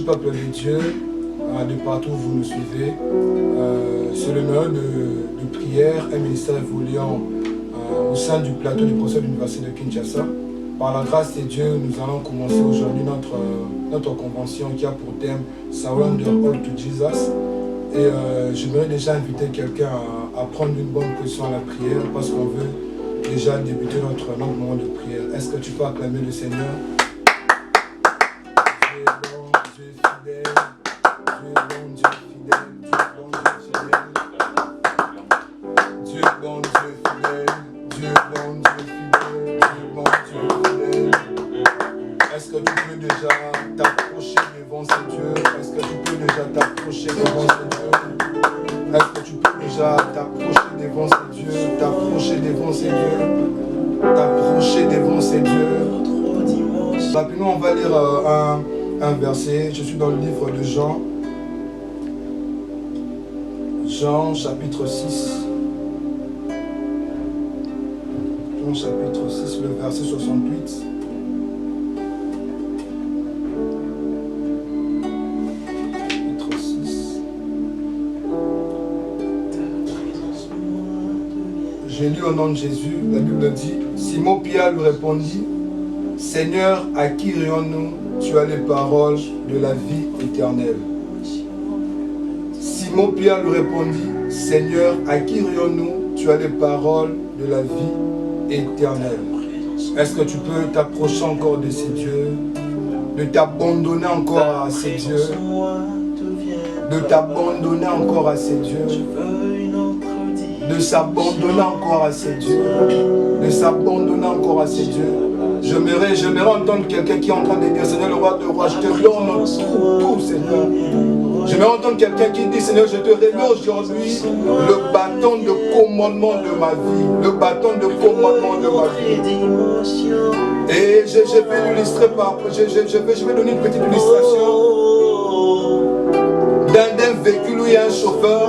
peuple de Dieu, de partout où vous nous suivez. C'est le numéro de prière, un ministère évoluant au sein du plateau du procès de l'Université de Kinshasa. Par la grâce de Dieu, nous allons commencer aujourd'hui notre convention qui a pour thème Surrender All to Jesus. Et j'aimerais déjà inviter quelqu'un à prendre une bonne position à la prière parce qu'on veut déjà débuter notre moment de prière. Est-ce que tu peux acclamer le Seigneur? Dieu est bon, Dieu est fidèle, Dieu est bon, Dieu est fidèle, Dieu est bon, Dieu est fidèle, Dieu est bon, Dieu est fidèle, Dieu est bon, Dieu est fidèle, Dieu est bon, Dieu est fidèle. Est-ce que tu peux déjà t'approcher devant ce Dieu? Est-ce que tu peux déjà t'approcher devant ce Dieu? Est-ce que tu peux déjà t'approcher devant ce Dieu? T'approcher devant ce Dieu? T'approcher devant ce Dieu? Rapidement, on va lire un verset. Je suis dans le livre de Jean. Jean chapitre 6. Jean chapitre 6, le verset 68. Chapitre 6. J'ai lu au nom de Jésus, la Bible dit, Simon Pierre lui répondit, Seigneur, à qui irions-nous? Tu as les paroles de la vie éternelle. Simon Pierre lui répondit, Seigneur, à qui irions-nous? Tu as les paroles de la vie éternelle. Est-ce que tu peux t'approcher encore de ces dieux, de t'abandonner encore à ces dieux, de t'abandonner encore à ces dieux, de s'abandonner encore à ces dieux, de s'abandonner encore à ces dieux. J'aimerais entendre quelqu'un qui est en train de dire, Seigneur, le roi de roi, je te donne tout, Seigneur. J'aimerais entendre quelqu'un qui dit, Seigneur, je te remets aujourd'hui le bâton de commandement de ma vie. Le bâton de commandement de ma vie. Et je vais l'illustrer par... Je vais donner une petite illustration d'un véhicule où il y a un chauffeur.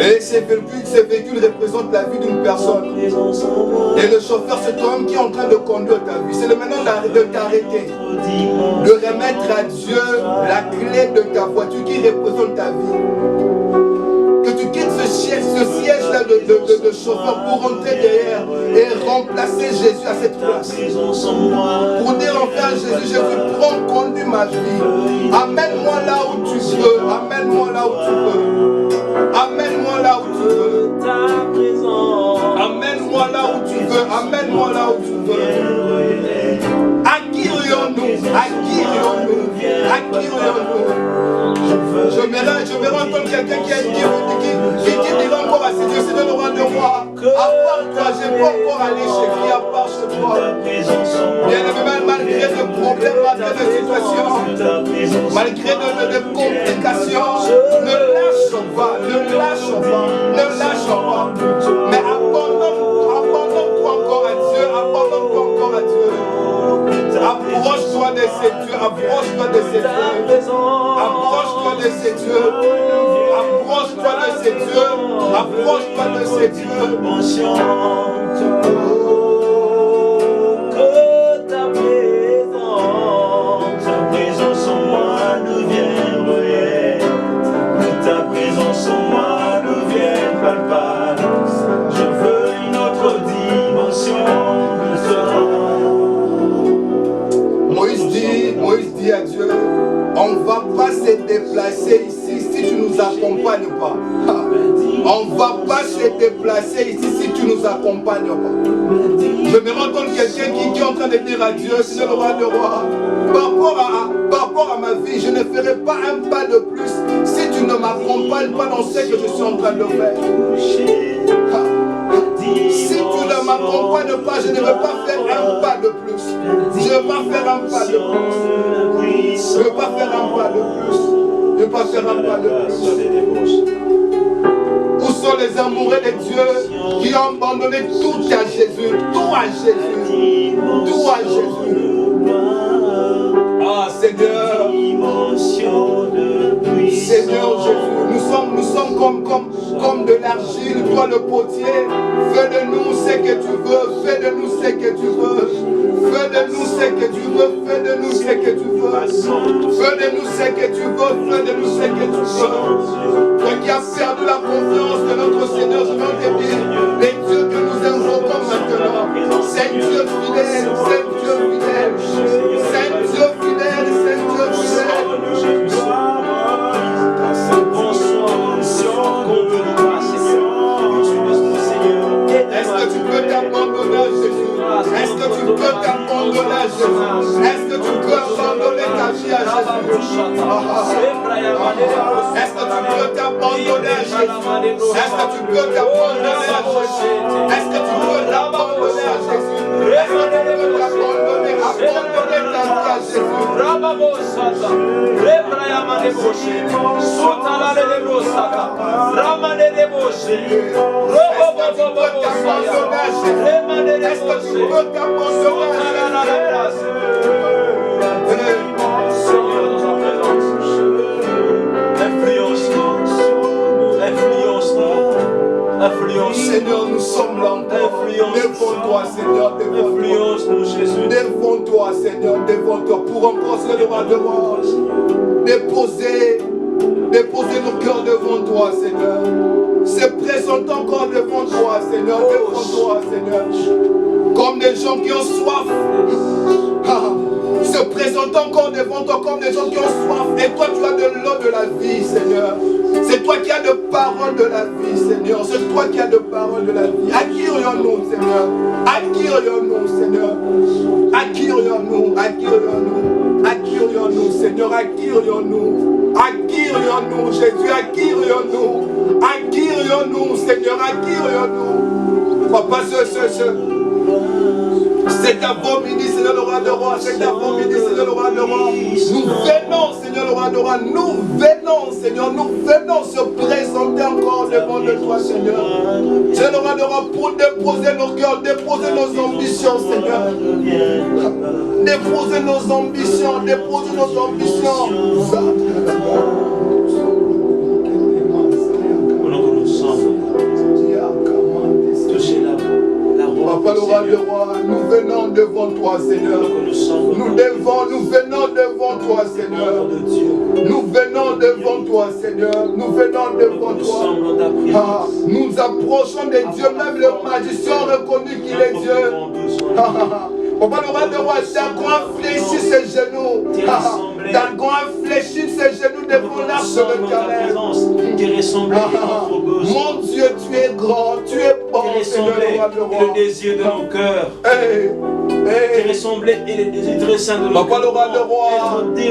Et ce véhicule représente la vie d'une personne. Et le chauffeur, c'est toi-même qui est en train de conduire ta vie. C'est le moment de t'arrêter. De remettre à Dieu la clé de ta voiture qui représente ta vie. Que tu quittes ce siège-là de chauffeur pour rentrer derrière et remplacer Jésus à cette place. Pour dire enfin à Jésus, Jésus, prends, conduis ma vie. Amène-moi là où tu veux. Amène-moi là où tu veux. Amène-moi là où tu veux. Amène-moi là où tu veux. Amène-moi là où tu veux. À qui irions-nous? À qui irions-nous? À qui irions-nous? Je verrai entendre quelqu'un qui dira encore à ses dieux, c'est le roi de roi. À part toi, je ne peux pas encore aller chez qui à part chez toi. Bien aimé, malgré des problèmes, malgré des situations, malgré des complications, ne lâche pas, ne lâche pas, ne lâche pas. Mais abandonne-toi encore à Dieu, abandonne-toi encore à Dieu. Approche-toi de ces dieux, approche-toi de ces dieux, approche-toi de ces dieux, approche-toi de ces dieux, approche-toi de ces dieux. Que ta présence en moi devienne réelle, que ta présence en moi devienne palpable. Je veux une autre dimension de ce temps. Moïse dit à Dieu, on ne va pas se déplacer ici si tu ne nous accompagnes pas. On ne va pas se déplacer ici si tu ne nous accompagnes pas. Je me rencontre quelqu'un qui est en train de dire à Dieu, Seigneur le roi de roi, par rapport à ma vie, je ne ferai pas un pas de plus si tu ne m'accompagnes pas dans ce que je suis en train de faire. Si tu ne m'accompagnes pas, je ne vais pas faire un pas de plus. Je ne vais pas faire un pas de plus. Je ne vais pas faire un pas de plus. Je ne vais pas faire un pas de plus. Où sont les amoureux de Dieu qui ont abandonné tout à Jésus? Tout à Jésus. Tout à Jésus. Ah Seigneur. Seigneur Jésus, nous sommes comme de l'argile, toi le potier. Fais de nous ce que tu veux, fais de nous ce que tu veux. Fais de nous ce que tu veux, fais de nous ce que tu veux. Fais Fais de nous ce que tu veux, fais de nous ce que tu veux. Toi qui as perdu la confiance de notre Seigneur, je veux te dire, les dieux que nous invoquons maintenant, c'est Dieu fidèle, c'est Dieu fidèle, c'est Dieu fidèle, c'est Dieu fidèle. Est-ce que tu peux t'abandonner à Jésus? Est-ce que tu peux t'abandonner à Jésus? Est-ce que tu peux abandonner ta vie à Jésus? Est-ce que tu peux t'abandonner à Jésus? Est-ce que tu peux t'abandonner à Jésus? Est-ce que tu peux t'abandonner à Jésus? Est-ce que tu peux t'abandonner ta vie à Jésus? Est-ce que tu peux t'abandonner à Jésus? Seigneur, nous sommes là encore. Devant toi, Seigneur, devant toi. Devant toi, Seigneur, devant toi. Pour encore se lever devant. Déposer nos cœurs devant toi, Seigneur. Se présenter encore devant toi, Seigneur. Devant toi, Seigneur. Comme des gens qui ont soif. Se présenter encore devant toi comme des gens qui ont soif. Et toi, tu as de l'eau de la vie, Seigneur. C'est toi qui as de paroles de la vie, Seigneur. C'est toi qui as de paroles de la vie. À qui irions-nous, Seigneur? À qui irions-nous, Seigneur? À qui irions-nous? À qui irions-nous? À qui irions-nous, Seigneur? À qui irions-nous? À qui irions-nous, Jésus? À qui irions-nous? À qui irions-nous, Seigneur? À qui irions-nous? Papa, c'est avant-midi, Seigneur le roi de roi. C'est avant-midi, Seigneur le roi de roi. Nous venons, Seigneur le roi de roi. Nous venons, Seigneur. Nous venons se présenter encore devant de toi, Seigneur. Seigneur le roi de roi, pour déposer nos cœurs, déposer nos ambitions, Seigneur. Déposer nos ambitions, déposer nos ambitions. Papa le roi de roi, nous venons devant toi, Seigneur. Nous venons devant toi, Seigneur. Nous venons devant toi, Seigneur. Nous venons devant toi. Nous approchons de Dieu, même le magicien reconnu qu'il est Dieu. Papa le roi de roi, Dagon a fléchi ses genoux. Dagon a fléchi ses genoux devant l'arche de l'Éternel. Mon Dieu, tu es grand, tu es bon, Seigneur le roi de roi. Le désir de nos cœurs. Qui ressemblait et les désirs très saints de nos Papa le roi de roi,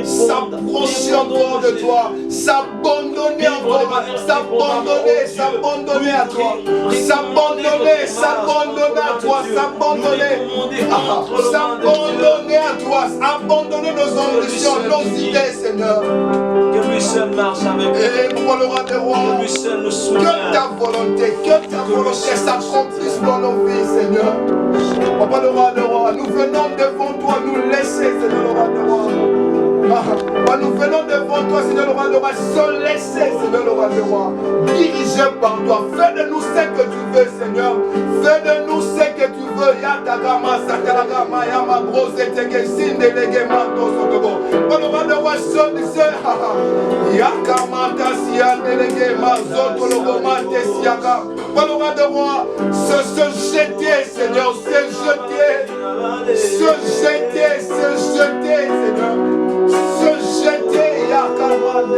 s'approcher en dehors de toi, s'abandonner encore, s'abandonner à toi, s'abandonner à toi, s'abandonner à toi, abandonner nos ambitions, nos idées, Seigneur. Que lui seul marche avec nous. Et Papa le roi de roi, que lui seul nous soutienne. Que ta volonté s'accomplisse dans nos vies, Seigneur. Papa le roi de roi, nous venons devant toi nous laisser, Seigneur le roi de roi. Nous venons devant toi, Seigneur le roi de roi, se laisser, Seigneur le roi de roi. Dirigé par toi, fais de nous ce que tu veux, Seigneur. Fais de nous ce que tu veux. Yatagama, Sataragama, Yama, Grosse, Teke, Sindelege, Manto, Sotogo. Papa le roi de roi, se disait, Yakamata, Siandelege, Mazoto, Logomate, Siaka. Papa le roi de roi, se jeter, Seigneur, se jeter, Seigneur. Se jeter, Yakamate,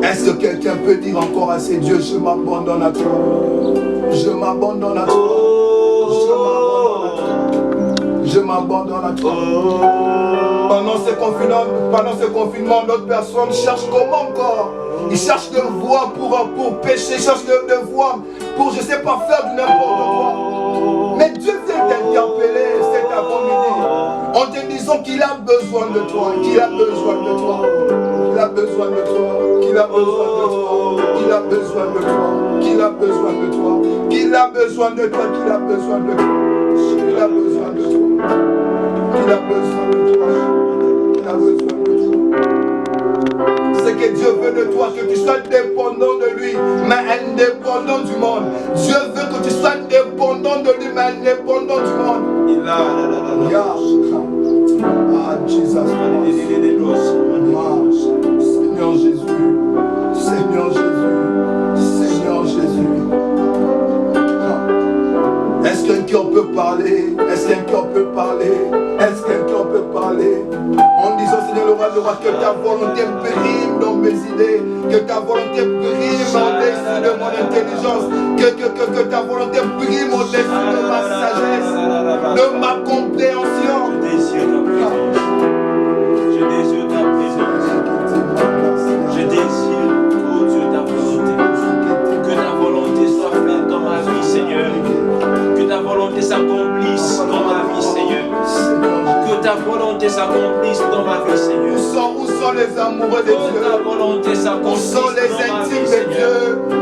Est-ce que quelqu'un peut dire encore à ses dieux, je m'abandonne à toi. Je m'abandonne à toi. Je m'abandonne à toi. Pendant ce confinement, d'autres personnes cherchent comment encore. Ils cherchent de voies pour pécher, ils cherchent de voies pour, je ne sais pas, faire du n'importe quoi. Mais Dieu vient t'interpeller cet avant-midi en te disant qu'il a besoin de toi, qu'il a besoin de toi, qu'il a besoin de toi, qu'il a besoin de toi, qu'il a besoin de toi, qu'il a besoin de toi, qu'il a besoin de toi, qu'il a besoin de toi, qu'il a besoin de toi, qu'il a besoin de toi, qu'il a besoin de toi. Ce que Dieu veut de toi, que tu sois dépendant de lui, dépendant du monde. Dieu veut que tu sois dépendant de lui-même, dépendant du monde. Ah, Jesus. Seigneur Jésus. Seigneur Jésus. Seigneur Jésus. Est-ce qu'un cœur peut parler? Est-ce qu'un cœur peut parler? Est-ce qu'un cœur peut parler? En disant, Seigneur le roi, que ta volonté prime dans mes idées, que ta volonté prime au-dessus de mon intelligence, que ta volonté prime au-dessus de ma sagesse, de ma compréhension. Je désire ta présence. Je désire, oh Dieu, ta volonté. Que ta volonté soit faite dans ma vie, Seigneur. Que ta volonté s'accomplisse dans ma vie, Seigneur. Que ta volonté s'accomplisse dans ma vie, Seigneur. Où sont les amoureux de Dieu? Que ta volonté Où s'accomplisse sont les dans ma vie, intimes de Seigneur. Dieu?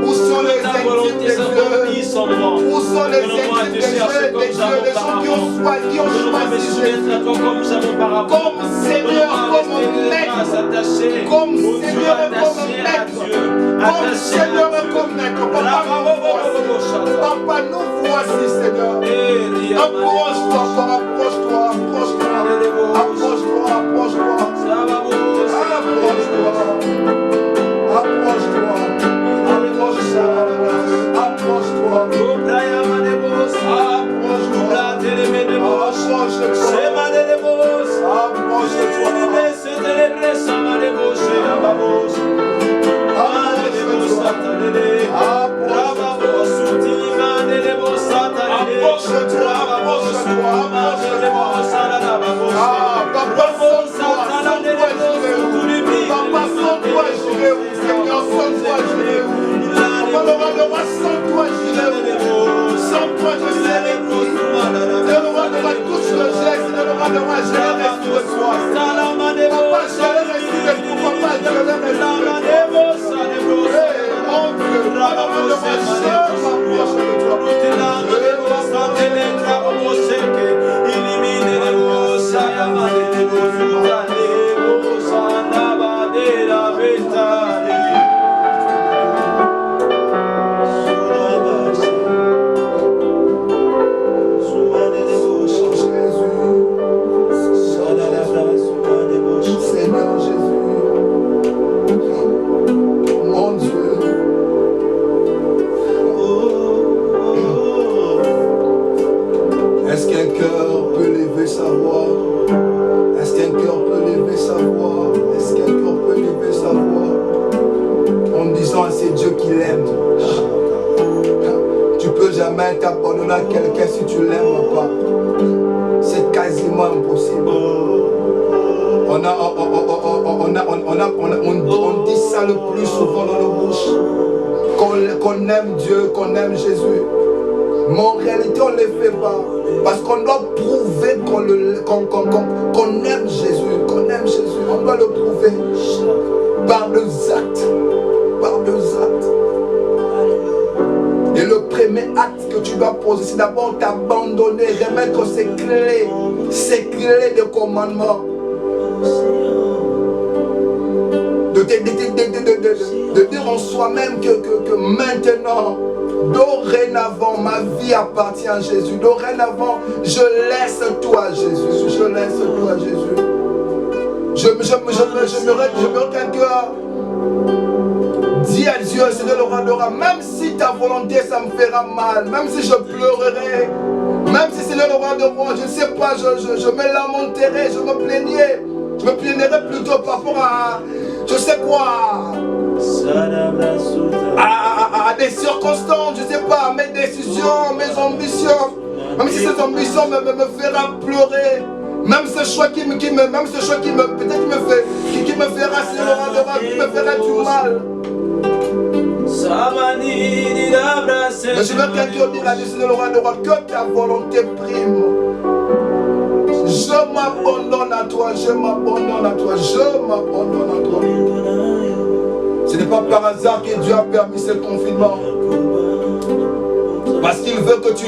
Où sont les Ta intimes volonté de Dieu? s'accomplisse en moi. Où sont les Donne-moi intimes de de chercher Dieu? comme Les jamais gens qui ont choisi Donne-moi de me Jésus. soumettre à toi comme jamais auparavant. Comme Seigneur, comme maître. Attaché. Comme Oh Dieu, Seigneur et comme attaché à maître. Dieu. Comme Attaché Seigneur à et Dieu. comme maître. Papa, nous voici, Seigneur. Approche-toi, approche-toi, approche-toi. Approche-toi, approche-toi. Approche-toi. Approche-toi. Approche-toi. T'abandonner à quelqu'un si tu l'aimes pas, c'est quasiment impossible. On dit ça le plus souvent dans nos bouches, qu'on aime Dieu, qu'on aime Jésus, mais en réalité on ne le fait pas, parce qu'on doit prouver qu'on aime Jésus, on doit le prouver par deux actes, Et le premier acte que tu dois poser, c'est d'abord t'abandonner, remettre ces clés de commandement. De dire en soi-même que maintenant, dorénavant, ma vie appartient à Jésus. Dorénavant, je laisse toi Jésus. Je laisse toi Jésus. Je me qu'un cœur. Dis à Dieu, Seigneur le roi de roi, même si ta volonté ça me fera mal, même si je pleurerai, même si Seigneur le roi de roi, je ne sais pas, je me lamenterai, je me plaignerai plutôt par rapport à, je sais quoi, à des circonstances, je ne sais pas, à mes décisions, mes ambitions, même si ces ambitions me feront pleurer. Même ce choix qui me fera, Seigneur le roi de roi, qui me fera du mal. Mais je veux quelqu'un dire à Dieu, Seigneur le roi de roi, que ta volonté prime. Je m'abandonne à toi, je m'abandonne à toi, je m'abandonne à toi. Ce n'est pas par hasard que Dieu a permis ce confinement. Parce qu'il veut que tu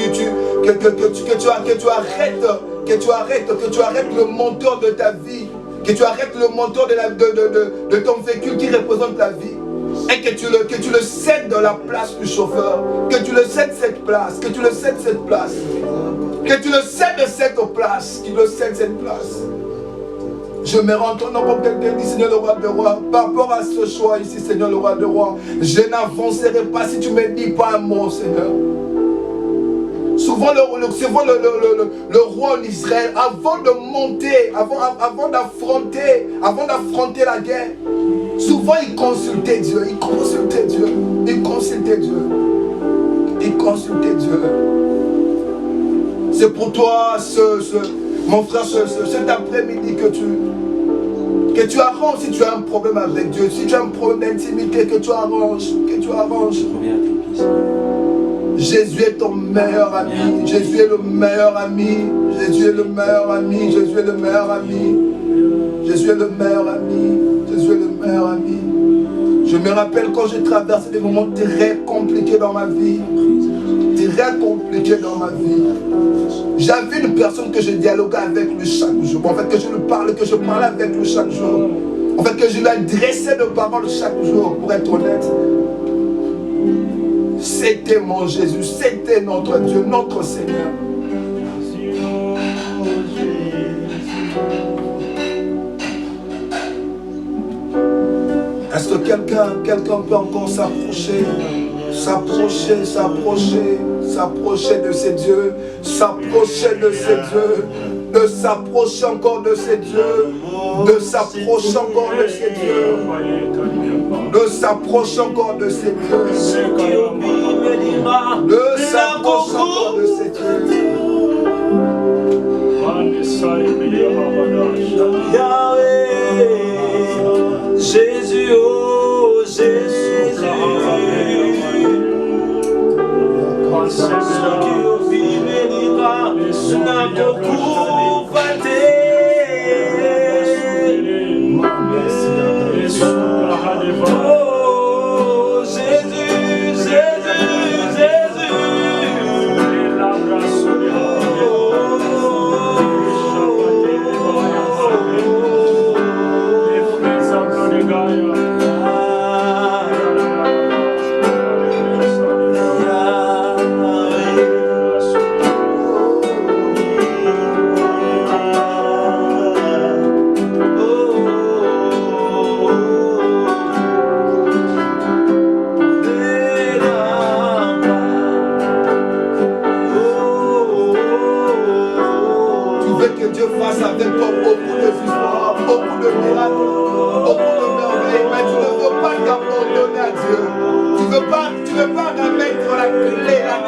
arrêtes le moteur de ta vie, que tu arrêtes le moteur de ton véhicule qui représente ta vie. Et que tu le cèdes dans la place du chauffeur. Que tu le cèdes cette place. Que tu le cèdes cette place. Que tu le cèdes cette place. Qu'il le cède cette place. Je me rends ton nom comme quelqu'un dit, Seigneur le roi de rois. Par rapport à ce choix ici, Seigneur le roi de rois, je n'avancerai pas si tu ne me dis pas un mot, Seigneur. Souvent le roi d'Israël, avant de monter, avant d'affronter la guerre, souvent il consultait Dieu, il consultait Dieu. C'est pour toi, mon frère, cet après-midi que tu arranges si tu as un problème avec Dieu, si tu as un problème d'intimité, que tu arranges. Jésus est ton meilleur ami. Jésus est le meilleur ami. Jésus est le meilleur ami. Jésus est le meilleur ami. Jésus est le meilleur ami. Jésus est le meilleur ami. Je me rappelle quand j'ai traversé des moments très compliqués dans ma vie. Très compliqués dans ma vie. J'avais une personne que je dialoguais avec lui chaque jour. En fait, que je parlais avec lui chaque jour. En fait, que je lui adressais de paroles chaque jour, pour être honnête. C'était mon Jésus, c'était notre Dieu, notre Seigneur. Est-ce que quelqu'un peut encore s'approcher de ces dieux, s'approcher de ces dieux, de s'approcher encore de ces dieux, de s'approcher encore de ces dieux, de s'approcher encore de ces dieux, de s'approcher encore de ces dieux. Yahweh, Jésus, oh Jésus, ceux qui oublient bénira, n'a beaucoup vanté. Oh Jésus, Jésus, Jésus. Avec toi beaucoup de victoires, beaucoup de miracles, beaucoup de merveilles, mais tu ne veux pas t'abandonner à Dieu. Tu ne veux pas remettre la clé à Dieu.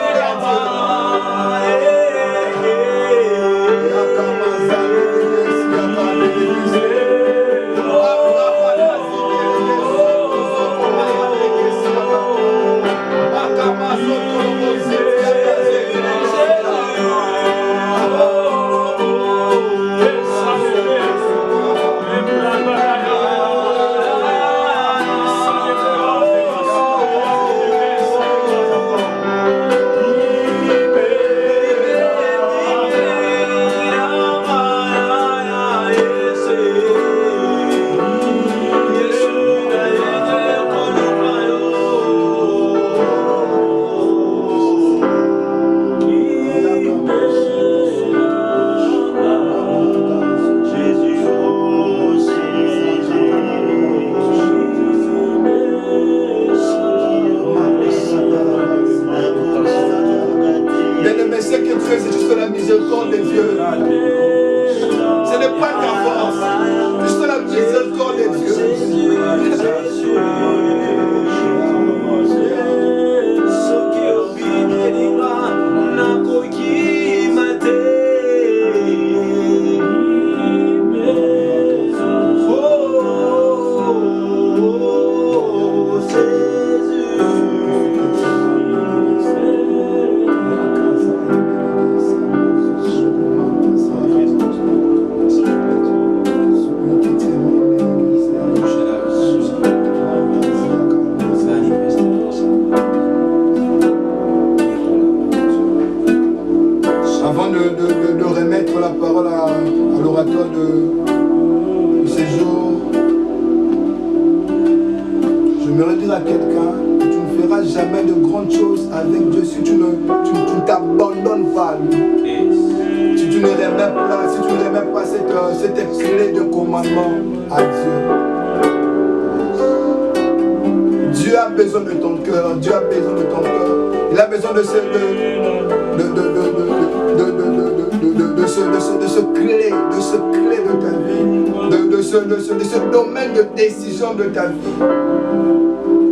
dire à quelqu'un que tu ne feras jamais de grandes choses avec Dieu si tu ne t'abandonnes pas à lui. Si tu ne remets pas cette clé de commandement à Dieu. Dieu a besoin de ton cœur. Dieu a besoin de ton cœur. Il a besoin de ce clé de ta vie, de ce domaine de décision de ta vie.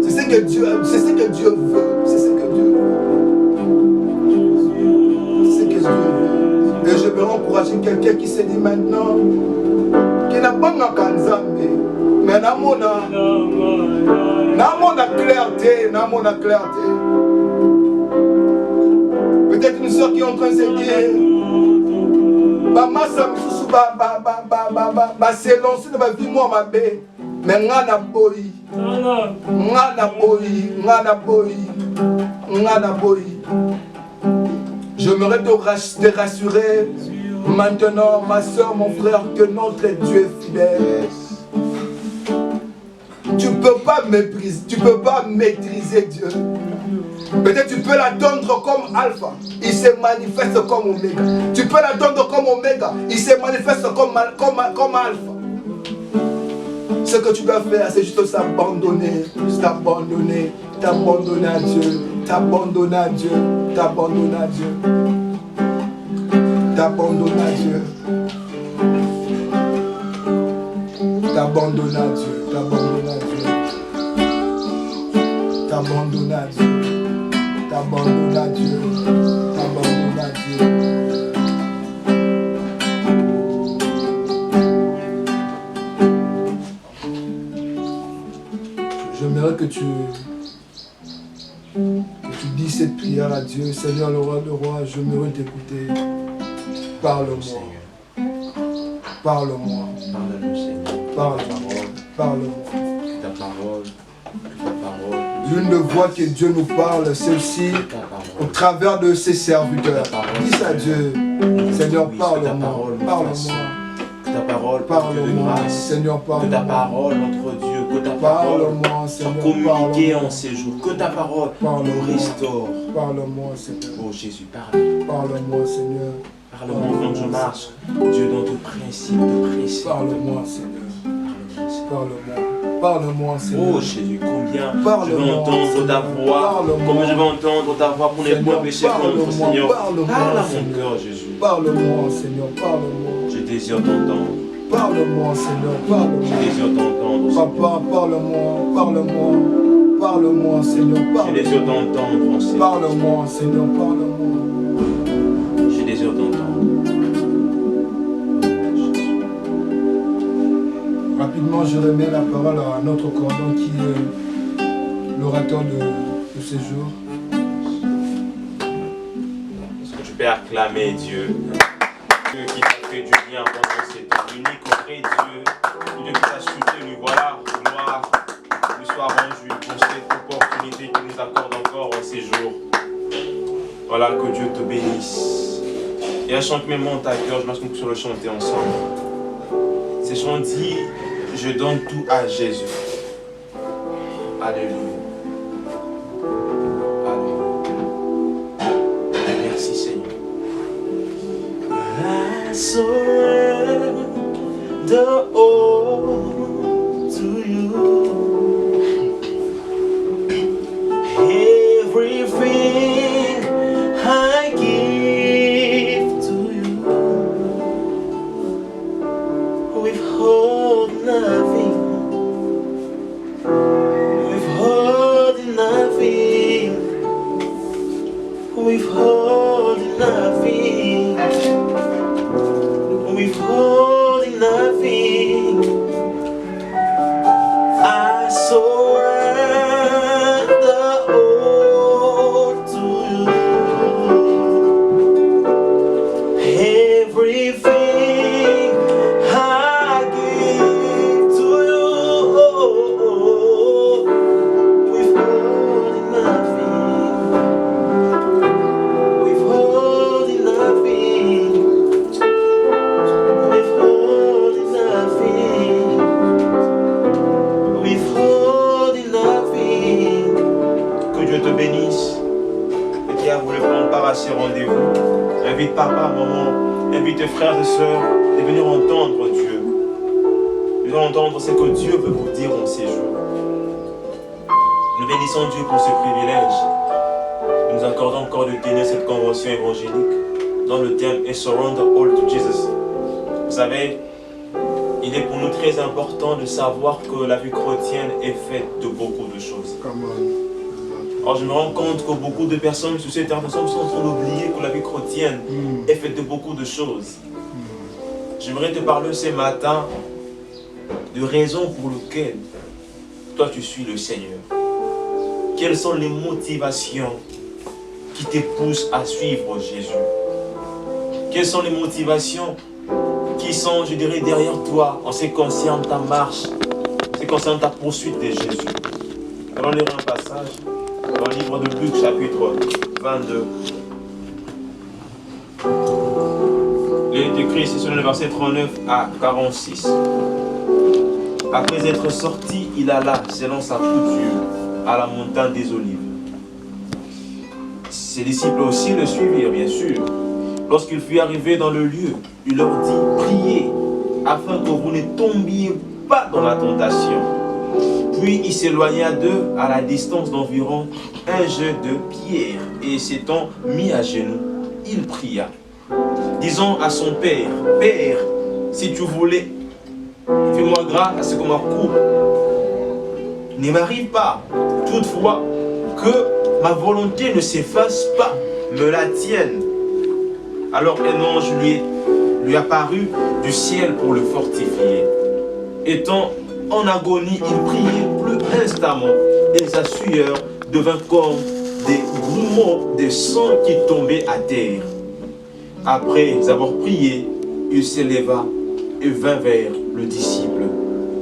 C'est ce que Dieu veut. C'est ce que Dieu veut. C'est ce que Dieu veut. Et je veux encourager quelqu'un qui se dit maintenant, qui n'a pas de kanzambe, mais n'a pas clarté. Peut-être une soeur qui est en train de se dire, c'est lancé dans ma vie, moi, ma belle. Mais ngana boy. J'aimerais te rassurer maintenant, ma soeur, mon frère, que notre Dieu est fidèle. Tu ne peux pas mépriser, tu ne peux pas maîtriser Dieu. Peut-être tu peux l'attendre comme alpha, il se manifeste comme oméga. Tu peux l'attendre comme oméga, il se manifeste comme alpha. Ce que tu dois faire, c'est juste t'abandonner à Dieu, t'abandonner à Dieu. J'aimerais que tu dis cette prière à Dieu. Seigneur, le roi de rois, j'aimerais t'écouter. Parle-moi. Parle-nous, Seigneur. Parle-moi. Ta parole. L'une des voix que Dieu nous parle, c'est aussi au travers de ses serviteurs. Dis à Dieu, Seigneur, parle-moi. Que ta parole, parle-moi, Seigneur, parle-moi. Que ta parole entre Dieu, que ta parole soit communiquée en ces jours. Que ta parole nous restaure. Parle-moi, Seigneur. Oh Jésus, parle. Parle-moi, Seigneur. Parle-moi quand je marche, Dieu, dans tes principes, tes préceptes. Parle-moi, Seigneur. Parle-moi, Seigneur. Oh Jésus, combien je veux entendre ta voix. Combien je veux entendre ta voix pour les pauvres pécheurs comme notre Seigneur. Parle à mon cœur, Jésus. Parle-moi, Seigneur, parle-moi. Je désire t'entendre. Parle-moi, Seigneur, parle-moi. Je désire t'entendre. Papa, parle-moi, Seigneur, parle-moi. Je désire t'entendre, Seigneur. Parle-moi, Seigneur, parle-moi. Je désire t'entendre. Rapidement, je remets la parole à notre cordon qui est l'orateur de ce jour. Est-ce que tu peux acclamer Dieu? Dieu qui t'a fait du bien pendant cette unique auprès Dieu. Dieu qui t'a soutenu. Voilà, gloire, lui soit rendu pour cette opportunité qu'il nous accorde encore en ces jours. Voilà, que Dieu te bénisse. Et un chant qui me monte à cœur, je pense qu'on peut le chanter ensemble. Ces chants dit, je donne tout à Jésus. Alléluia. Alléluia. Merci Seigneur. I surrender all to you. Everything I give to you. Withhold nothing. Withhold nothing. Withhold nothing. Withhold nothing. I surrender all to you. Everything I give to papa, maman, invite tes frères et sœurs de venir entendre Dieu. De venir entendre ce que Dieu veut vous dire en ces jours. Nous bénissons Dieu pour ce privilège. Nous accordons encore de tenir cette convention évangélique dont le thème est Surrender All to Jesus. Vous savez, il est pour nous très important de savoir que la vie chrétienne est faite de beaucoup de choses. Alors je me rends compte que beaucoup de personnes sur cette terre sont en train d'oublier que la vie chrétienne est faite de beaucoup de choses. J'aimerais te parler ce matin de raisons pour lesquelles toi tu suis le Seigneur. Quelles sont les motivations qui te poussent à suivre Jésus? Quelles sont les motivations qui sont, je dirais, derrière toi en ce qui concerne ta marche, en ce qui concerne ta poursuite de Jésus? Allons lire un passage dans le livre de Luc, chapitre 22. Il est écrit ici sur le verset 39 à 46. Après être sorti, il alla, selon sa coutume, à la montagne des Olives. Ses disciples aussi le suivirent, bien sûr. Lorsqu'il fut arrivé dans le lieu, il leur dit, priez, afin que vous ne tombiez pas dans la tentation. Puis il s'éloigna d'eux à la distance d'environ un jet de pierre, et s'étant mis à genoux, il pria, disant à son père, Père, si tu voulais, fais-moi grâce à ce que ma coupe ne m'arrive pas. Toutefois, que ma volonté ne s'efface pas, me la tienne. Alors un ange lui apparut du ciel pour le fortifier. Étant en agonie, il priait plus instamment, et sa sueur devint comme des grumeaux de sang qui tombaient à terre. Après avoir prié, il s'éleva et vint vers le disciple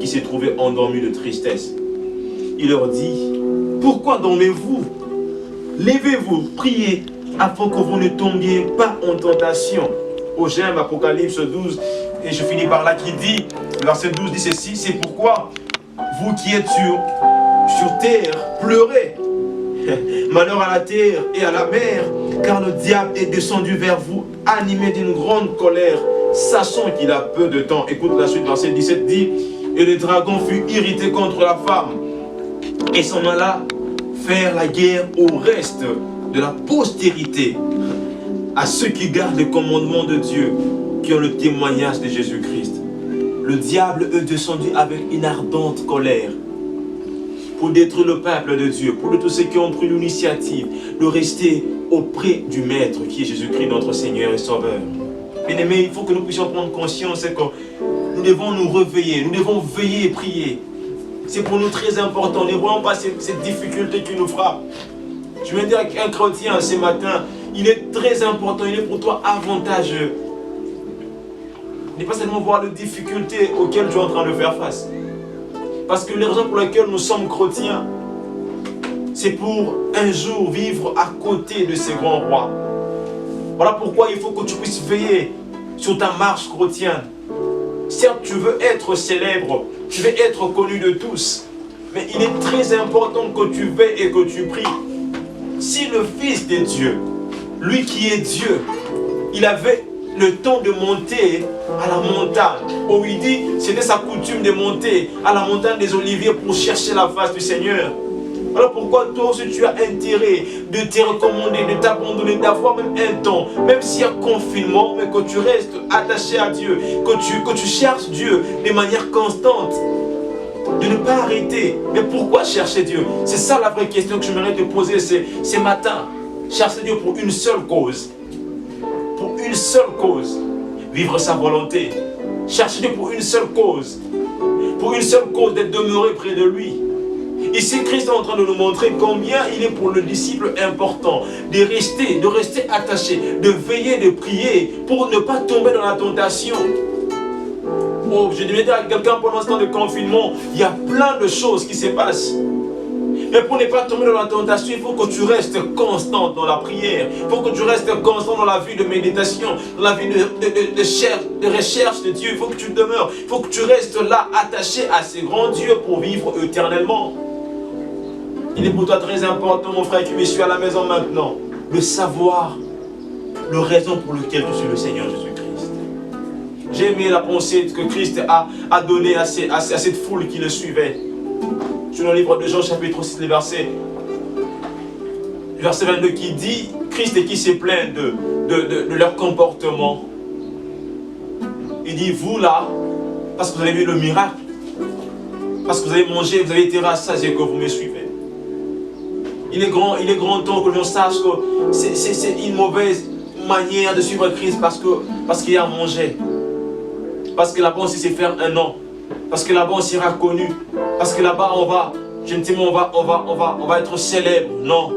qui se trouvait endormi de tristesse. Il leur dit, pourquoi dormez-vous? Levez-vous, priez, afin que vous ne tombiez pas en tentation. Au j'aime Apocalypse 12, et je finis par là qui dit, verset 12 dit ceci, c'est pourquoi vous qui êtes sur terre, pleurez. Malheur à la terre et à la mer, car le diable est descendu vers vous, animé d'une grande colère, sachant qu'il a peu de temps. Écoute la suite, verset 17 dit, et le dragon fut irrité contre la femme, et s'en alla faire la guerre au reste de la postérité, à ceux qui gardent les commandements de Dieu, qui ont le témoignage de Jésus-Christ. Le diable est descendu avec une ardente colère pour détruire le peuple de Dieu, pour tous ceux qui ont pris l'initiative de rester auprès du Maître qui est Jésus-Christ, notre Seigneur et Sauveur. Bien-aimés, il faut que nous puissions prendre conscience que nous devons nous réveiller, nous devons veiller et prier. C'est pour nous très important. Ne voyons pas cette difficulté qui nous frappe. Je veux dire qu'un chrétien ce matin, il est très important, il est pour toi avantageux. Ne pas seulement voir les difficultés auxquelles tu es en train de faire face. Parce que les raisons pour lesquelles nous sommes chrétiens, c'est pour un jour vivre à côté de ces grands rois. Voilà pourquoi il faut que tu puisses veiller sur ta marche chrétienne. Certes, tu veux être célèbre, tu veux être connu de tous, mais il est très important que tu veilles et que tu pries. Si le Fils de Dieu, lui qui est Dieu, il avait le temps de monter à la montagne, où il dit, c'était sa coutume de monter à la montagne des Oliviers pour chercher la face du Seigneur. Alors pourquoi toi aussi tu as intérêt de te recommander, de t'abandonner, d'avoir même un temps, même s'il y a confinement, mais que tu restes attaché à Dieu, que tu cherches Dieu de manière constante, de ne pas arrêter. Mais pourquoi chercher Dieu? C'est ça la vraie question que je voudrais te poser ce matin. Chercher Dieu pour une seule cause. Pour une seule cause. Vivre sa volonté. Chercher Dieu pour une seule cause. Pour une seule cause d'être demeuré près de lui. Ici, Christ est en train de nous montrer combien il est pour le disciple important de rester attaché, de veiller, de prier pour ne pas tomber dans la tentation. Oh, je devais dire à quelqu'un pendant ce temps de confinement, il y a plein de choses qui se passent. Mais pour ne pas tomber dans la tentation, il faut que tu restes constant dans la prière. Il faut que tu restes constant dans la vie de méditation, dans la vie de recherche de Dieu. Il faut que tu demeures. Il faut que tu restes là, attaché à ces grands dieux pour vivre éternellement. Il est pour toi très important, mon frère, qui me suit à la maison maintenant, de savoir la raison pour laquelle tu suis le Seigneur Jésus-Christ. J'ai aimé la pensée que Christ a donnée à cette foule qui le suivait. Sur le livre de Jean chapitre 6, le verset 22 qui dit, Christ et qui se plaint de leur comportement. Il dit, vous là, parce que vous avez vu le miracle, parce que vous avez mangé, vous avez été rassasiés et que vous me suivez. Il est grand temps que l'on sache que c'est une mauvaise manière de suivre Christ parce qu'il a mangé. Parce que là-bas on sait faire un an. Parce que là-bas on sera connu. Parce que là-bas on va être célèbre. Non.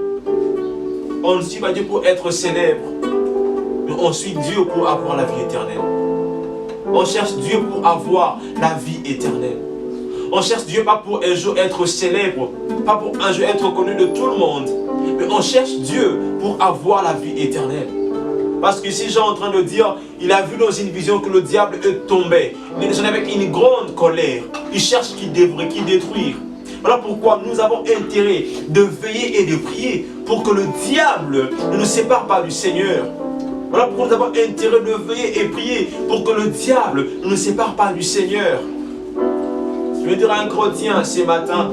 On ne suit pas Dieu pour être célèbre. Mais on suit Dieu pour avoir la vie éternelle. On cherche Dieu pour avoir la vie éternelle. On cherche Dieu pas pour un jour être célèbre, pas pour un jour être connu de tout le monde, mais on cherche Dieu pour avoir la vie éternelle. Parce que ici, Jean est en train de dire, il a vu dans une vision que le diable est tombé. Il est descendu avec une grande colère. Il cherche qui détruire. Voilà pourquoi nous avons intérêt de veiller et de prier pour que le diable ne nous sépare pas du Seigneur. Voilà pourquoi nous avons intérêt de veiller et prier pour que le diable ne nous sépare pas du Seigneur. Je veux dire à un chrétien ce matin,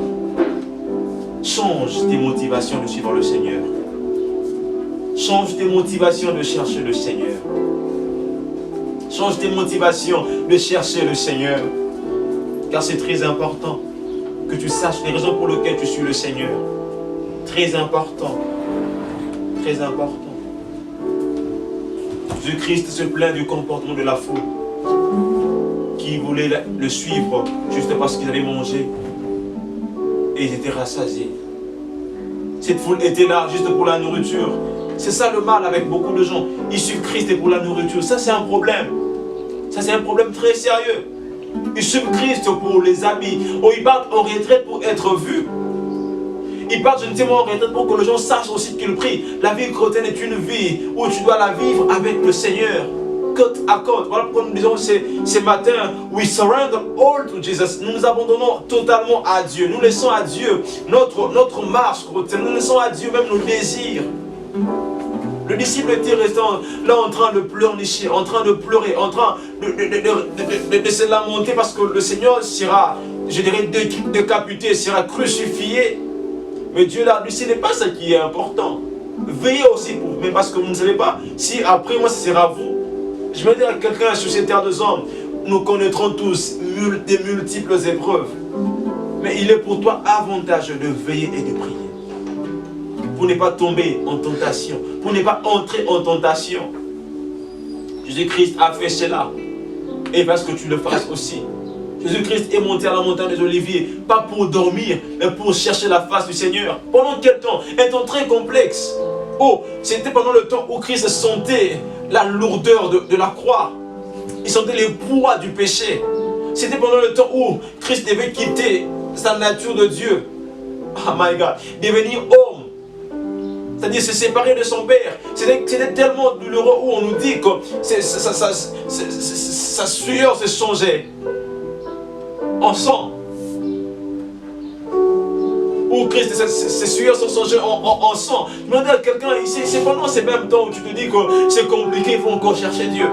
change tes motivations de suivre le Seigneur. Change tes motivations de chercher le Seigneur. Change tes motivations de chercher le Seigneur. Car c'est très important que tu saches les raisons pour lesquelles tu suis le Seigneur. Très important. Très important. Jésus-Christ se plaint du comportement de la foule qui voulait le suivre juste parce qu'ils avaient mangé et ils étaient rassasiés. Cette foule était là juste pour la nourriture. C'est ça le mal avec beaucoup de gens. Ils suivent Christ pour la nourriture. Ça c'est un problème. Ça c'est un problème très sérieux. Ils suivent Christ pour les habits. Ou ils partent en retraite pour être vus. Ils partent, je ne sais pas, en retraite pour que les gens sachent aussi qu'ils prient. La vie chrétienne est une vie où tu dois la vivre avec le Seigneur. Côte à côte. Voilà pourquoi nous disons ce matin, we surrender all to Jesus. Nous nous abandonnons totalement à Dieu. Nous laissons à Dieu notre marche chrétienne. Nous laissons à Dieu même nos désirs. Le disciple était restant là en train de pleurnicher, en train de pleurer, en train de se lamenter parce que le Seigneur sera, je dirais, décapité, sera crucifié. Mais Dieu là, lui, ce n'est pas ça qui est important. Veillez aussi pour vous, mais parce que vous ne savez pas si après moi ce sera vous. Je vais dire à quelqu'un sur cette terre de hommes, nous connaîtrons tous des multiples épreuves. Mais il est pour toi avantageux de veiller et de prier. Pour ne pas tomber en tentation. Pour ne pas entrer en tentation. Jésus-Christ a fait cela. Et parce que tu le fasses aussi. Jésus-Christ est monté à la montagne des Oliviers. Pas pour dormir, mais pour chercher la face du Seigneur. Pendant quel temps? Un temps très complexe. Oh, c'était pendant le temps où Christ sentait la lourdeur de la croix. Il sentait les poids du péché. C'était pendant le temps où Christ devait quitter sa nature de Dieu. Oh my God. Devenir homme. C'est-à-dire se séparer de son Père. C'était tellement douloureux où on nous dit que sa sueur se changeait en sang. Où Christ, ses sueurs se changeaient en sang. Je me dis à quelqu'un ici, c'est pendant ces mêmes temps où tu te dis que c'est compliqué, il faut encore chercher Dieu.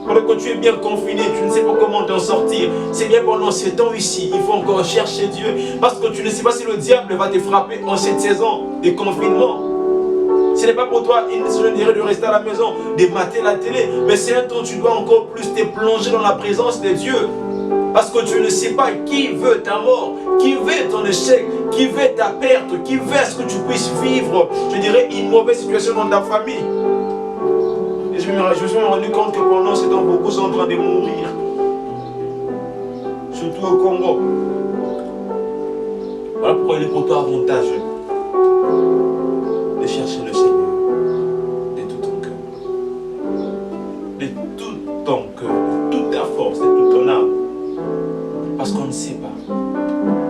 Quand tu es bien confiné, tu ne sais pas comment t'en sortir. C'est bien pendant ces temps ici, il faut encore chercher Dieu. Parce que tu ne sais pas si le diable va te frapper en cette saison de confinement. Ce n'est pas pour toi une seule de rester à la maison, de mater la télé. Mais c'est un temps où tu dois encore plus te plonger dans la présence de Dieu. Parce que tu ne sais pas qui veut ta mort, qui veut ton échec, qui veut ta perte, qui veut ce que tu puisses vivre, je dirais, une mauvaise situation dans ta famille. Et je me suis rendu compte que pendant ce temps, beaucoup sont en train de mourir. Surtout au Congo. Voilà pourquoi il est pour toi avantageux de chercher le Seigneur de tout ton cœur. De tout ton cœur, de toute ta force, de toute ton âme. Parce qu'on ne sait pas.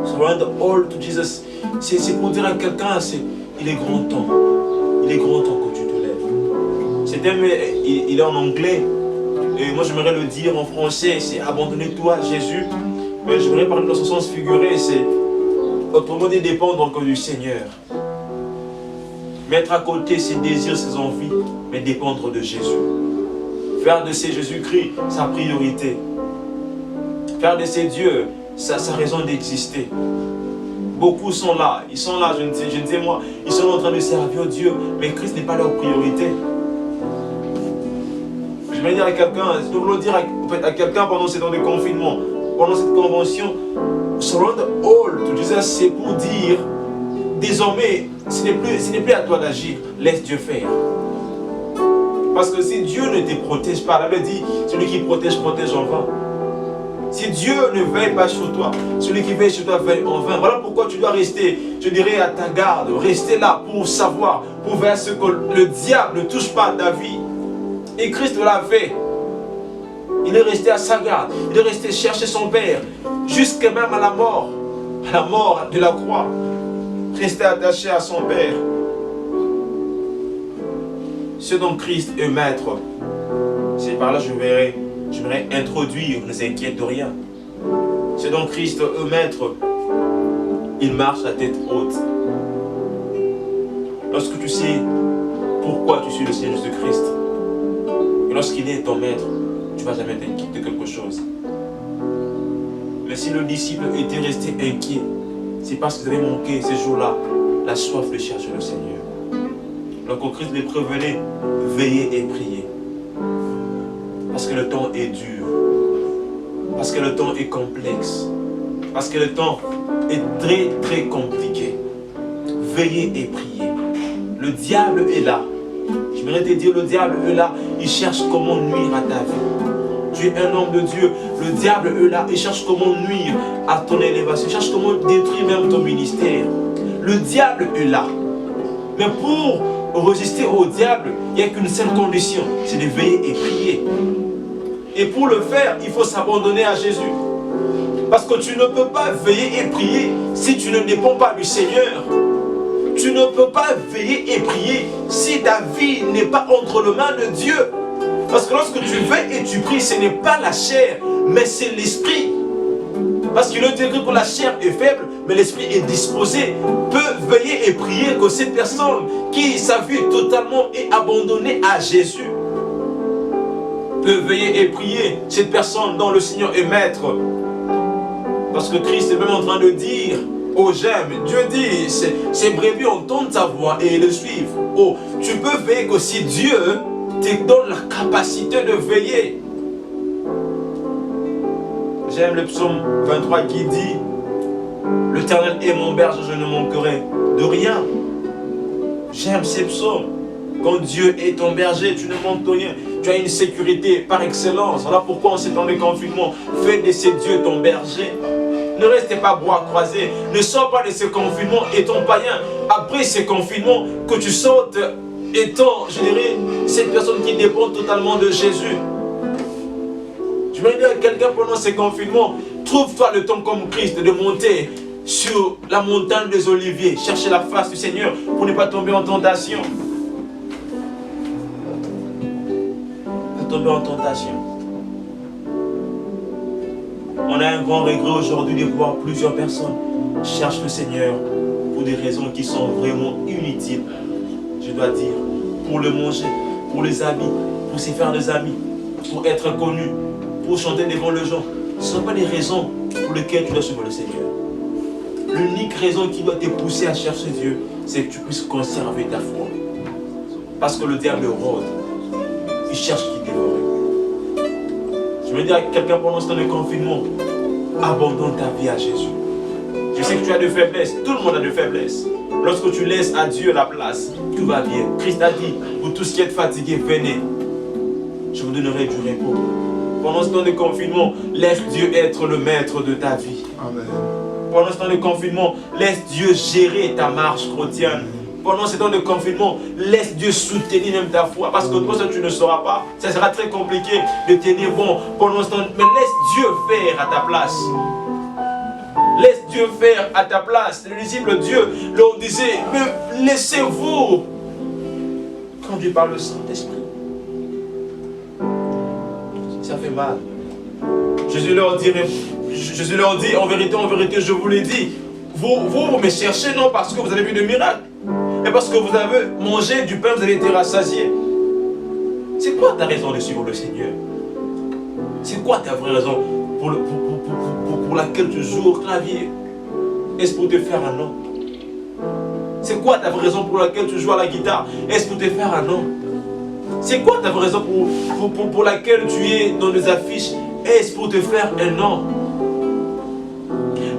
Surrender all to Jesus. C'est pour dire à quelqu'un, il est grand temps. Il est grand temps que tu te lèves. C'est il est en anglais. Et moi j'aimerais le dire en français. C'est abandonne-toi à Jésus. Mais j'aimerais parler dans son sens figuré. C'est autrement dit dépendre que du Seigneur. Mettre à côté ses désirs, ses envies, mais dépendre de Jésus. Faire de ces Jésus-Christ sa priorité. Faire de ces dieux sa raison d'exister. Beaucoup sont là, ils sont là, je ne sais moi, ils sont en train de servir Dieu, mais Christ n'est pas leur priorité. Je vais dire à quelqu'un, je dois le dire à quelqu'un pendant ces temps de confinement, pendant cette convention, surrender all to Jesus, c'est pour dire, désormais, ce n'est plus à toi d'agir, laisse Dieu faire. Parce que si Dieu ne te protège pas, la Bible dit, celui qui protège, protège en vain. Si Dieu ne veille pas sur toi, celui qui veille sur toi veille en vain. Voilà pourquoi tu dois rester, je dirais, à ta garde, rester là pour savoir, pour voir ce que le diable ne touche pas à ta vie. Et Christ l'a fait. Il est resté à sa garde, il est resté chercher son Père, jusqu'à même à la mort de la croix. Rester attaché à son Père. Ce dont Christ est maître, c'est par là que j'aimerais introduire, ne s'inquiète de rien. Ce dont Christ est maître, il marche à tête haute. Lorsque tu sais pourquoi tu suis le Seigneur Jésus-Christ, et lorsqu'il est ton maître, tu ne vas jamais t'inquiéter de quelque chose. Mais si le disciple était resté inquiet, c'est parce qu'il avait manqué ces jours-là la soif de chercher le Seigneur. Donc Christ les prévenait, veillez et priez. Parce que le temps est dur. Parce que le temps est complexe. Parce que le temps est très très compliqué. Veillez et priez. Le diable est là. J'aimerais te dire, le diable est là. Il cherche comment nuire à ta vie. Tu es un homme de Dieu. Le diable est là. Il cherche comment nuire à ton élévation. Il cherche comment détruire même ton ministère. Le diable est là. Mais pour résister au diable, il n'y a qu'une seule condition, c'est de veiller et prier. Et pour le faire, il faut s'abandonner à Jésus. Parce que tu ne peux pas veiller et prier si tu ne dépends pas du Seigneur. Tu ne peux pas veiller et prier si ta vie n'est pas entre les mains de Dieu. Parce que lorsque tu veilles et tu pries, ce n'est pas la chair, mais c'est l'esprit. Parce qu'il est écrit que la chair est faible, mais l'esprit est disposé. Peut veiller et prier que cette personne qui sa vie totalement est abandonnée à Jésus peut veiller et prier. Cette personne dont le Seigneur est maître. Parce que Christ est même en train de dire aux gemmes, Dieu dit, ces brebis entendent ta voix et le suivent. Oh, tu peux veiller que si Dieu te donne la capacité de veiller. J'aime le psaume 23 qui dit, l'Éternel est mon berger, je ne manquerai de rien. J'aime ces psaumes. Quand Dieu est ton berger, tu ne manques de rien. Tu as une sécurité par excellence. Voilà pourquoi en ces temps de confinement, fais de ces dieux ton berger. Ne restez pas bras croisés. Ne sors pas de ce confinement étant païen. Après ce confinement, que tu sortes étant, je dirais, cette personne qui dépend totalement de Jésus. Je vais dire à quelqu'un pendant ce confinement, trouve-toi le temps comme Christ de monter sur la montagne des Oliviers, chercher la face du Seigneur pour ne pas tomber en tentation. Pas tomber en tentation. On a un grand regret aujourd'hui de voir plusieurs personnes chercher le Seigneur pour des raisons qui sont vraiment inutiles. Je dois dire, pour le manger, pour les habits, pour se faire des amis, pour être connu, pour chanter devant les gens. Ce ne sont pas des raisons pour lesquelles tu dois suivre le Seigneur. L'unique raison qui doit te pousser à chercher Dieu, c'est que tu puisses conserver ta foi. Parce que le diable rôde. Il cherche qui dévorer. Je veux dire à quelqu'un pendant ce temps de confinement, abandonne ta vie à Jésus. Je sais que tu as de faiblesses. Tout le monde a de faiblesses. Lorsque tu laisses à Dieu la place, tout va bien. Christ a dit, vous tous qui êtes fatigués, venez. Je vous donnerai du repos. Pendant ce temps de confinement, laisse Dieu être le maître de ta vie. Amen. Pendant ce temps de confinement, laisse Dieu gérer ta marche chrétienne. Pendant ce temps de confinement, laisse Dieu soutenir même ta foi. Parce que toi, tu ne sauras pas. Ça sera très compliqué de tenir bon pendant ce temps. Mais laisse Dieu faire à ta place. Laisse Dieu faire à ta place. Les disciples de Dieu leur disaient, mais laissez-vous conduire par le Saint-Esprit. Ça fait mal. Jésus leur dit, en vérité, je vous l'ai dit, vous me cherchez non parce que vous avez vu de miracles, Et parce que vous avez mangé du pain, vous avez été rassasié. C'est quoi ta raison de suivre le Seigneur? C'est quoi ta vraie raison pour laquelle tu joues au clavier? Est-ce pour te faire un homme? C'est quoi ta vraie raison pour laquelle tu joues à la guitare? Est-ce pour te faire un homme? C'est quoi ta vraie raison pour laquelle tu es dans les affiches? Est-ce pour te faire un homme?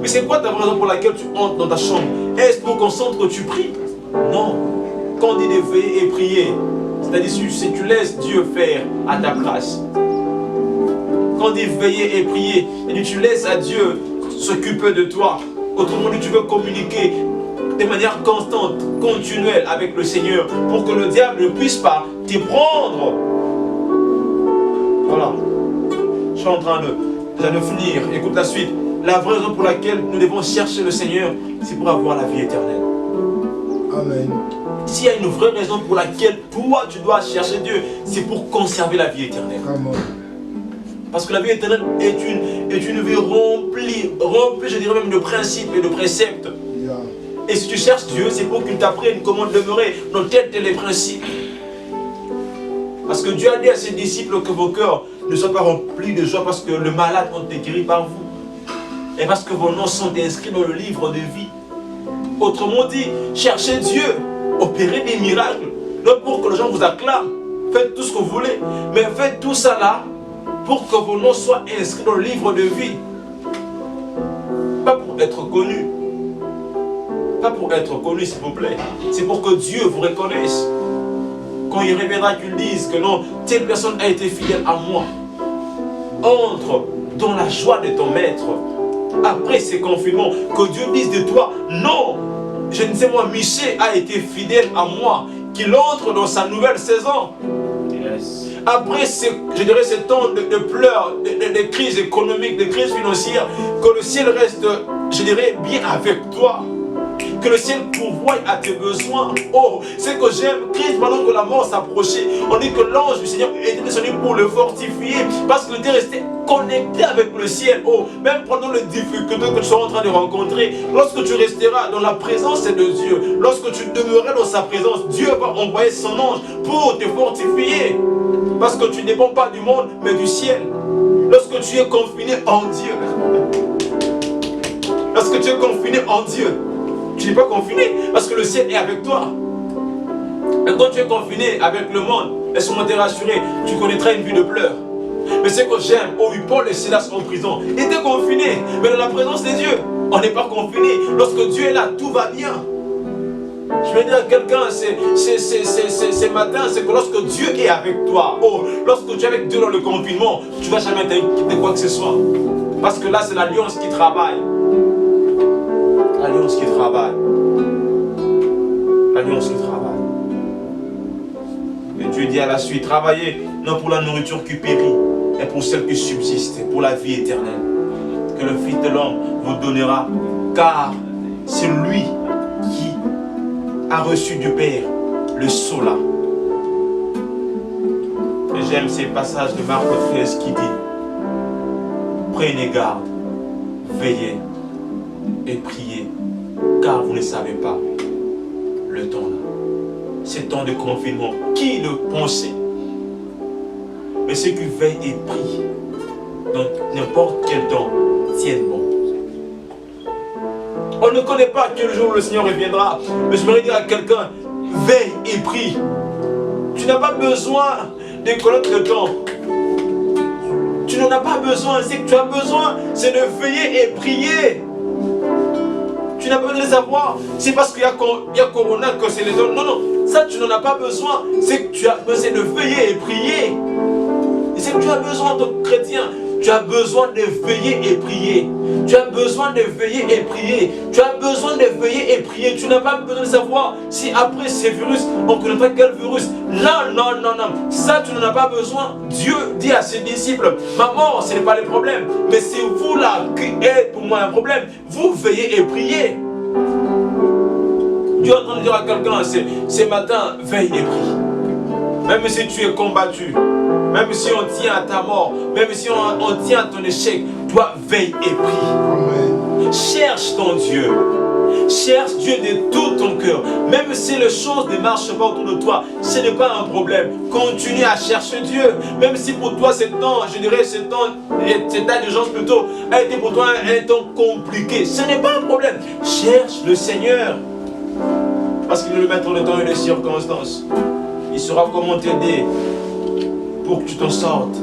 Mais c'est quoi ta vraie raison pour laquelle tu entres dans ta chambre? Est-ce pour qu'on sente que tu pries? Non. Quand on dit de veiller et prier, c'est-à-dire si tu laisses Dieu faire à ta place. Quand on dit veiller et prier, tu laisses à Dieu s'occuper de toi. Autrement dit, tu veux communiquer de manière constante, continuelle avec le Seigneur pour que le diable ne puisse pas t'y prendre. Voilà. Je suis en train de finir. Écoute la suite. La vraie raison pour laquelle nous devons chercher le Seigneur, c'est pour avoir la vie éternelle. Amen. S'il y a une vraie raison pour laquelle toi tu dois chercher Dieu, c'est pour conserver la vie éternelle. Amen. Parce que la vie éternelle est une vie remplie, je dirais même de principes et de préceptes. Yeah. Et si tu cherches Dieu, c'est pour qu'il t'apprenne comment demeurer dans tels et les principes. Parce que Dieu a dit à ses disciples que vos cœurs ne soient pas remplis de joie parce que le malade ont été guéris par vous. Et parce que vos noms sont inscrits dans le livre de vie. Autrement dit, cherchez Dieu, opérez des miracles, non pour que les gens vous acclament. Faites tout ce que vous voulez, mais faites tout ça là pour que vos noms soient inscrits dans le livre de vie. Pas pour être connus. Pas pour être connus, s'il vous plaît. C'est pour que Dieu vous reconnaisse. Quand il reviendra, qu'il dise que non, telle personne a été fidèle à moi. Entre dans la joie de ton maître. Après ces confinements, que Dieu dise de toi, non, je ne sais moi, Michel a été fidèle à moi, qu'il entre dans sa nouvelle saison. Yes. Après, je dirais, ce temps de pleurs, de crises économiques, de crises financières, que le ciel reste, je dirais, bien avec toi. Que le ciel pourvoie à tes besoins. Oh, c'est que j'aime Christ pendant que la mort s'approchait. On dit que l'ange du Seigneur était descendu pour le fortifier parce qu'il était resté connecté avec le ciel. Oh, même pendant les difficultés que tu es en train de rencontrer, lorsque tu resteras dans la présence de Dieu, lorsque tu demeureras dans sa présence, Dieu va envoyer son ange pour te fortifier. Parce que tu ne dépends pas du monde, mais du ciel. Lorsque tu es confiné en Dieu, lorsque tu es confiné en Dieu, tu n'es pas confiné parce que le ciel est avec toi. Et quand tu es confiné avec le monde, laisse-moi te rassurer, tu connaîtras une vie de pleurs. Mais ce que j'aime, oh oui, Paul et Silas en prison, ils étaient confinés, mais dans la présence de Dieu, on n'est pas confiné. Lorsque Dieu est là, tout va bien. Je vais dire à quelqu'un ce matin, c'est que lorsque Dieu est avec toi, oh, lorsque tu es avec Dieu dans le confinement, tu ne vas jamais t'inquiéter de quoi que ce soit. Parce que là, c'est l'alliance qui travaille. L'alliance qui travaille. L'alliance qui travaille. Et Dieu dit à la suite, travaillez non pour la nourriture qui périt, mais pour celle qui subsiste, pour la vie éternelle. Que le Fils de l'homme vous donnera, car c'est lui qui a reçu du Père le sola. Et j'aime ces passages de Marc 13 qui dit, prenez garde, veillez et priez, car vous ne savez pas le temps là. Ce temps de confinement, qui le pensait? Mais ceux qui veillent et prient, dans n'importe quel temps, tiennent bon. On ne connaît pas quel jour le Seigneur reviendra, mais je voudrais dire à quelqu'un, veille et prie. Tu n'as pas besoin de connaître le temps. Tu n'en as pas besoin. Ce que tu as besoin, c'est de veiller et prier. Tu n'as pas besoin de savoir, c'est parce qu'il y a Corona que c'est les dons. Non, non, ça tu n'en as pas besoin. C'est que tu as besoin de veiller et prier. Et c'est que tu as besoin en tant que chrétien. Tu as besoin de veiller et prier. Tu as besoin de veiller et prier. Tu as besoin de veiller et prier. Tu n'as pas besoin de savoir si après ces virus, on connaîtra quel virus. Non, non, non, non. Ça, tu n'en as pas besoin. Dieu dit à ses disciples, ma mort, ce n'est pas le problème. Mais c'est vous là qui êtes pour moi un problème. Vous veillez et priez. Dieu est en train de dire à quelqu'un, ce matin, veille et prie. Même si tu es combattu, même si on tient à ta mort, même si on tient à ton échec, toi veille et prie. Amen. Cherche ton Dieu. Cherche Dieu de tout ton cœur. Même si les choses ne marchent pas autour de toi, ce n'est pas un problème. Continue à chercher Dieu. Même si pour toi, ce temps, je dirais, cet état d'urgence plutôt, a été pour toi un temps compliqué. Ce n'est pas un problème. Cherche le Seigneur. Parce qu'il est le maître de temps et des circonstances. Il saura comment t'aider pour que tu t'en sortes.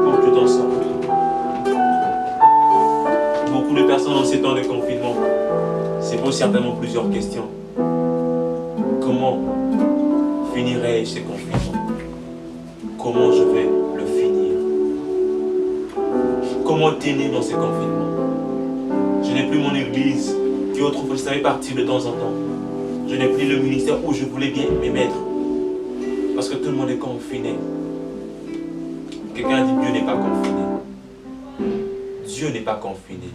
Pour que tu t'en sortes. Beaucoup de personnes en ces temps de confinement se posent certainement plusieurs questions. Comment finirai-je ce confinement? Comment je vais le finir? Comment tenir dans ce confinement? Je n'ai plus mon église qui autrefois je savais partir de temps en temps. Je n'ai plus le ministère où je voulais bien me mettre. Parce que tout le monde est confiné. Quelqu'un a dit Dieu n'est pas confiné. Dieu n'est pas confiné.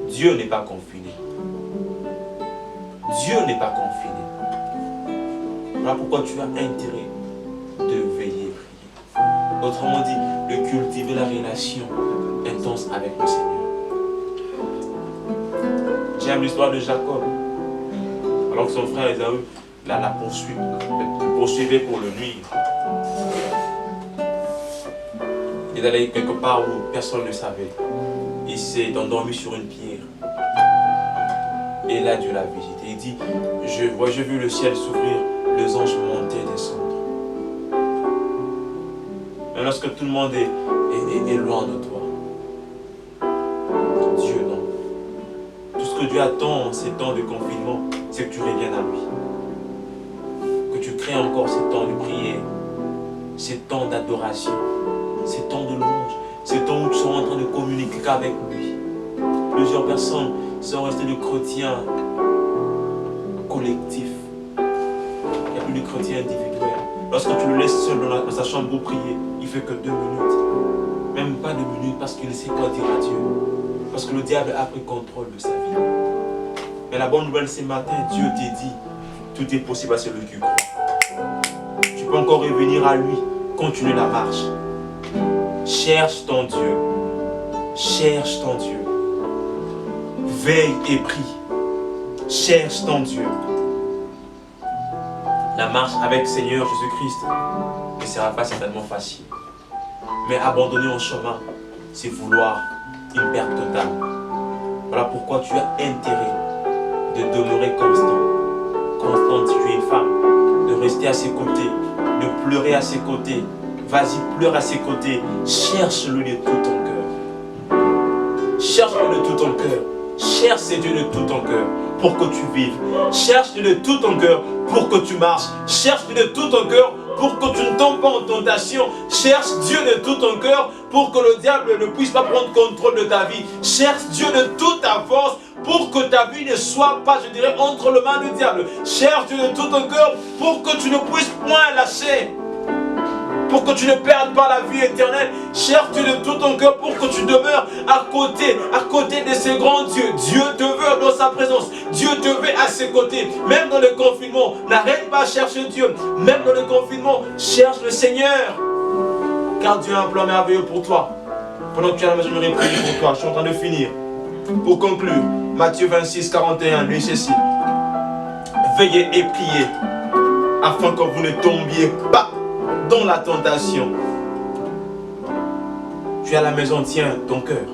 Dieu n'est pas confiné. Dieu n'est pas confiné. Voilà pourquoi tu as intérêt de veiller. Autrement dit, de cultiver la relation intense avec le Seigneur. J'aime l'histoire de Jacob. Alors que son frère Ésaü la poursuivait pour le nuire. Il est allé quelque part où personne ne le savait. Il s'est endormi sur une pierre. Et là, Dieu l'a visité. Il dit, j'ai vu le ciel s'ouvrir, les anges monter et descendre. Mais lorsque tout le monde est loin de toi, Dieu non. Tout ce que Dieu attend en ces temps de confinement, c'est que tu reviennes à lui. Que tu crées encore ces temps de prière, ces temps d'adoration, ces temps de louange, ces temps où tu seras en train de communiquer avec lui. Plusieurs personnes sont restées de chrétiens collectifs. Il n'y a plus de chrétiens individuels. Lorsque tu le laisses seul dans sa chambre pour prier, il ne fait que 2 minutes. Même pas 2 minutes parce qu'il sait quoi dire à Dieu. Parce que le diable a pris contrôle de sa vie. Mais la bonne nouvelle ce matin, Dieu t'a dit, tout est possible à celui qui croit. Tu peux encore revenir à lui, continuer la marche. Cherche ton Dieu. Cherche ton Dieu. Veille et prie. Cherche ton Dieu. La marche avec le Seigneur Jésus-Christ ne sera pas certainement facile. Mais abandonner en chemin, c'est vouloir une perte totale. Voilà pourquoi tu as intérêt de demeurer constant. Constant si tu es une femme, de rester à ses côtés, de pleurer à ses côtés. Vas-y, pleure à ses côtés. Cherche-le de tout ton cœur. Cherche-le de tout ton cœur. Cherche Dieu de tout ton cœur pour que tu vives. Cherche Dieu de tout ton cœur pour que tu marches. Cherche Dieu de tout ton cœur pour que tu ne tombes pas en tentation. Cherche Dieu de tout ton cœur pour que le diable ne puisse pas prendre contrôle de ta vie. Cherche Dieu de toute ta force pour que ta vie ne soit pas, je dirais, entre les mains du diable. Cherche Dieu de tout ton cœur pour que tu ne puisses point lâcher. Pour que tu ne perdes pas la vie éternelle. Cherche Dieu de tout ton cœur pour que tu demeures à côté de ce grand Dieu. Dieu te veut dans sa présence. Dieu te veut à ses côtés. Même dans le confinement, n'arrête pas à chercher Dieu. Même dans le confinement, cherche le Seigneur. Car Dieu a un plan merveilleux pour toi. Pendant que tu es à la maison, je vais prier pour toi. Je suis en train de finir. Pour conclure, Matthieu 26, 41, lui ceci. Veillez et priez afin que vous ne tombiez pas dans la tentation. Tu es à la maison, tiens ton cœur.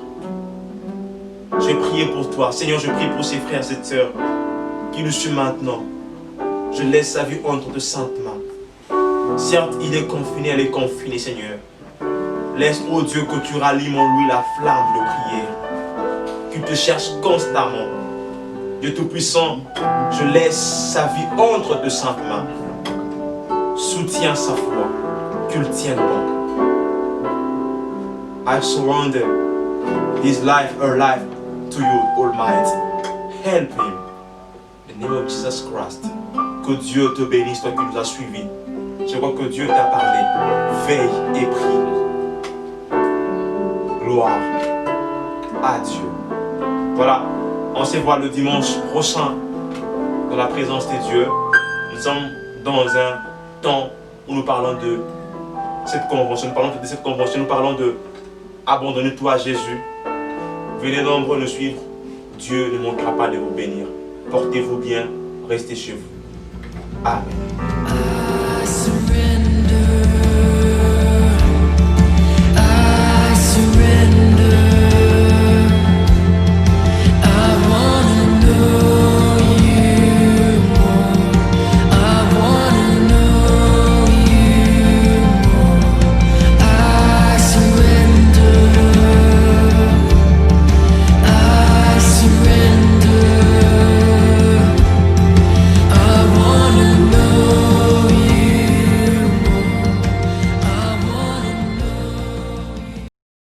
Je vais prier pour toi. Seigneur, je prie pour ces frères et ces sœurs qui nous suivent maintenant. Je laisse sa vie entre de saintes mains. Certes, il est confiné, elle est confinée, Seigneur. Laisse, oh Dieu, que tu rallumes en lui la flamme de prière. Qu'il te cherche constamment. Dieu Tout-Puissant, je laisse sa vie entre de saintes mains. Soutiens sa foi. Tu le tiens bon. I surrender his life, her life to you, Almighty. Help him. In the name of Jesus Christ. Que Dieu te bénisse, toi qui nous as suivis. Je crois que Dieu t'a parlé. Veille et prie. Gloire à Dieu. Voilà, on se voit le dimanche prochain dans la présence de Dieu. Nous sommes dans un temps où nous parlons de cette convention, nous parlons de Abandonnez-toi à Jésus. Venez nombreux le suivre. Dieu ne manquera pas de vous bénir. Portez-vous bien. Restez chez vous. Amen.